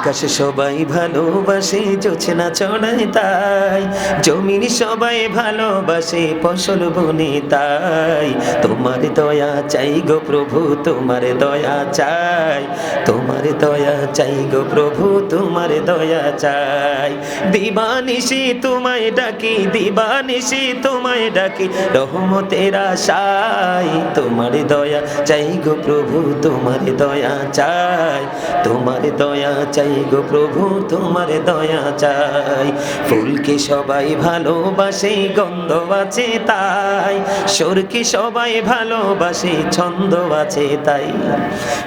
আকাশে সবাই ভালোবাসে জোছনা চড়ায় তাই, জমিন সবাই ভালোবাসে ফসল বনে তাই। তোমার দয়া চাই গো প্রভু, তোমার দয়া চাই, তোমার দয়া চাই গো প্রভু, তোমার দয়া চাই। দিবানিশি তোমায় ডাকি, দিবানিশি তোমায় ডাকি, রহমতের আশায়। তোমার দয়া চাই গো প্রভু, তোমার দয়া চাই, তোমার দয়া চাই গো প্রভু, তোমার দয়া চাই। ফুলকে সবাই ভালোবাসে গন্ধ আছে তাই, সুরকে সবাই ভালোবাসে ছন্দ আছে তাই।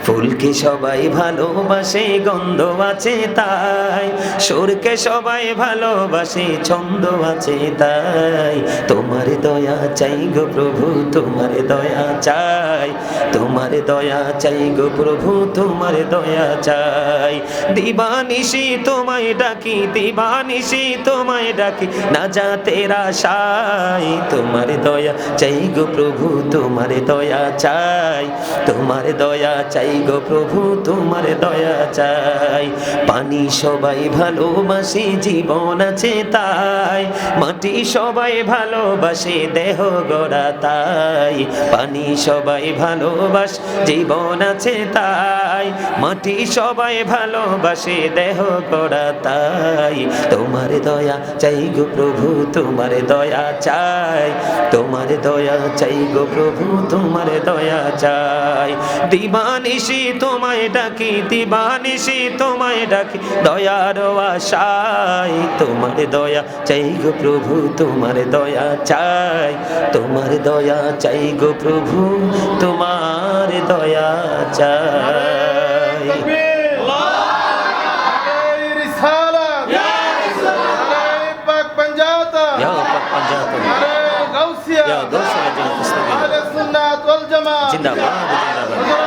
ফুলকে সবাই ভালোবাসে গন্ধ আছে তাই, সুরকে সবাই ভালোবাসে ছন্দ আছে তাই। তোমার দয়া চাই গো প্রভু, তোমার দয়া চাই, তোমার দয়া চাই গো প্রভু, তোমার দয়া চাই। দিবানিশি তোমায় ডাকি, দিবানিশি তোমায় ডাকি, না যাতের আশায়। তোমার দয়া চাই গো প্রভু, তোমার দয়া চাই, তোমার দয়া চাই গো প্রভু, তোমার দয়া চাই। পানি সবাই ভালোবাসে জীবন আছে তাই, মাটি সবাই ভালোবাসে দেহ গড়া তাই। পানি সবাই ভালোবাসে জীবন আছে তাই, মাটি সবাই ভালোবাসে দেহ গড়া তাই। তোমার দয়া চাই গো প্রভু, তোমার দয়া চাই, তোমার দয়া চাই গো প্রভু, তোমার দয়া চাই। দিবানিশি তোমায় ডাকি, দিবানিশি তোমায় ডাকি, দয়ার আশায়। তোমার দয়া চাই গো প্রভু, তোমার দয়া চাই, তোমার দয়া চাই গো প্রভু, তোমার দয়া চাই। يا رب पंजाता يا غوث يا جنة जिंदाबाद जिंदाबाद।